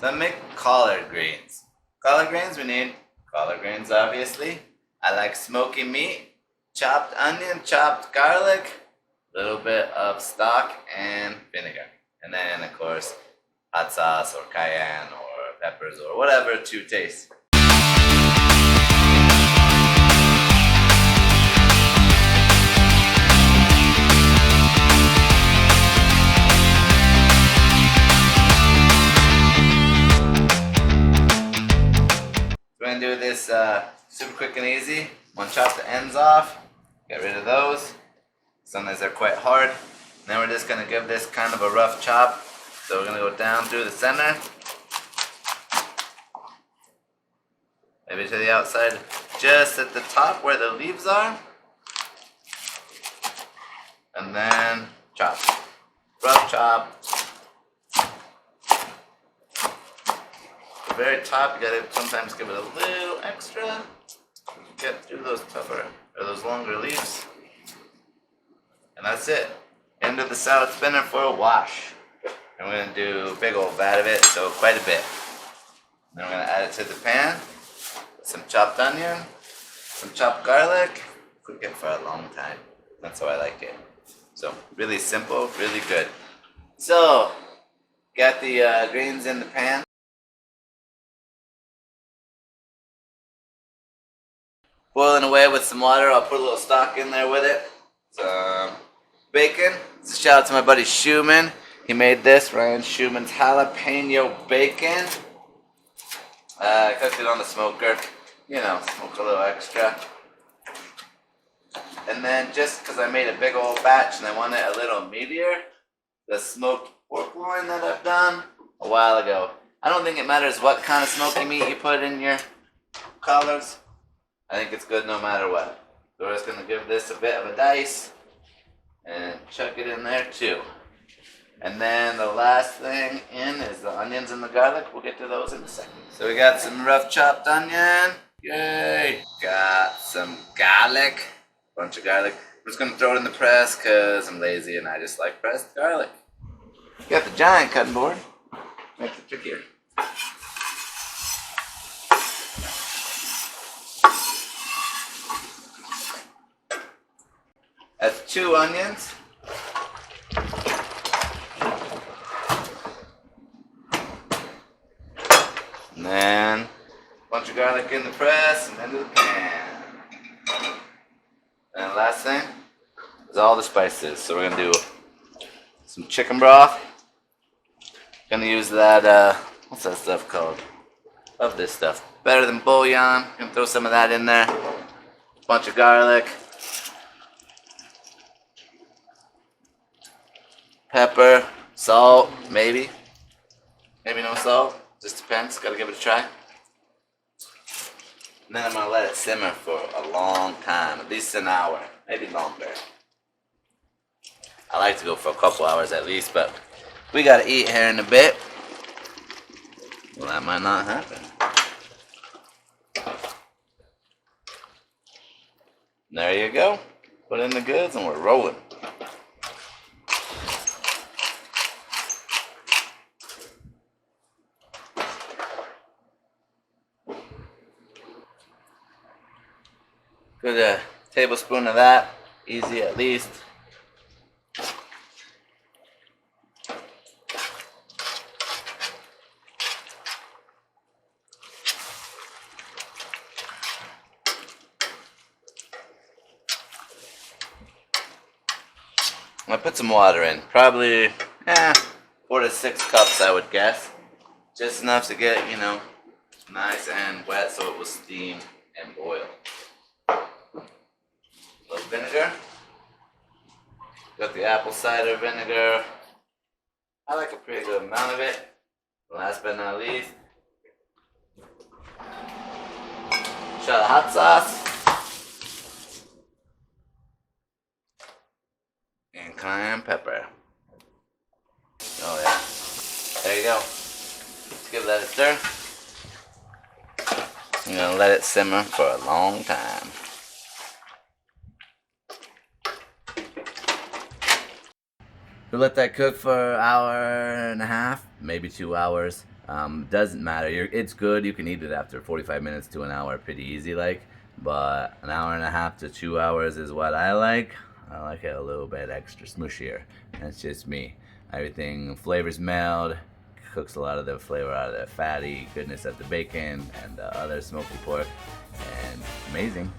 So I make collard greens. Collard greens, we need collard greens, obviously. I like smoky meat, chopped onion, chopped garlic, a little bit of stock and vinegar. And then, of course, hot sauce or cayenne or peppers or whatever to taste. We're gonna do this super quick and easy. I'm gonna chop the ends off, get rid of those. Sometimes they're quite hard. Then we're just gonna give this kind of a rough chop. So we're gonna go down through the center, maybe to the outside, just at the top where the leaves are, and then chop, rough chop. The very top, you gotta sometimes give it a little extra. Get through those tougher or those longer leaves, and that's it. Into the salad spinner for a wash. And we're gonna do a big old vat of it, so quite a bit. Then we're gonna add it to the pan. Some chopped onion, some chopped garlic. Cook it for a long time. That's how I like it. So really simple, really good. So got the greens in the pan. Boiling away with some water. I'll put a little stock in there with it. Some bacon. So shout out to my buddy Schumann. He made this, Ryan Schumann's jalapeno bacon. I cooked it on the smoker. You know, smoke a little extra. And then just because I made a big old batch and I want it a little meatier, the smoked pork loin that I've done a while ago. I don't think it matters what kind of smoky meat you put in your collards. I think it's good no matter what. So we're just going to give this a bit of a dice and chuck it in there too. And then the last thing in is the onions and the garlic. We'll get to those in a second. So we got some rough chopped onion. Yay! Got some garlic. Bunch of garlic. I'm just going to throw it in the press because I'm lazy and I just like pressed garlic. Got the giant cutting board. Makes it trickier. That's 2 onions. And then a bunch of garlic in the press and into the pan. And the last thing is all the spices. So we're gonna do some chicken broth. Gonna use that what's that stuff called? Love this stuff. Better than bouillon. Gonna throw some of that in there. Bunch of garlic. Pepper, salt, maybe. Maybe no salt. Just depends. Gotta give it a try. And then I'm gonna let it simmer for a long time, at least an hour, maybe longer. I like to go for a couple hours at least, but we gotta eat here in a bit. Well, that might not happen. There you go. Put in the goods and we're rolling. Good tablespoon of that, easy at least. I put some water in, probably 4 to 6 cups I would guess. Just enough to get, you know, nice and wet so it will steam and boil. A little vinegar. Got the apple cider vinegar. I like a pretty good amount of it. Last but not least, shot of hot sauce and cayenne pepper. Oh yeah, there you go. Let's give that a stir. I'm gonna let it simmer for a long time. We'll let that cook for an hour and a half, maybe 2 hours. Doesn't matter. It's good. You can eat it after 45 minutes to an hour, pretty easy like. But an hour and a half to 2 hours is what I like. I like it a little bit extra smushier. That's just me. Everything flavors meld, cooks a lot of the flavor out of the fatty goodness of the bacon and the other smoky pork, and amazing.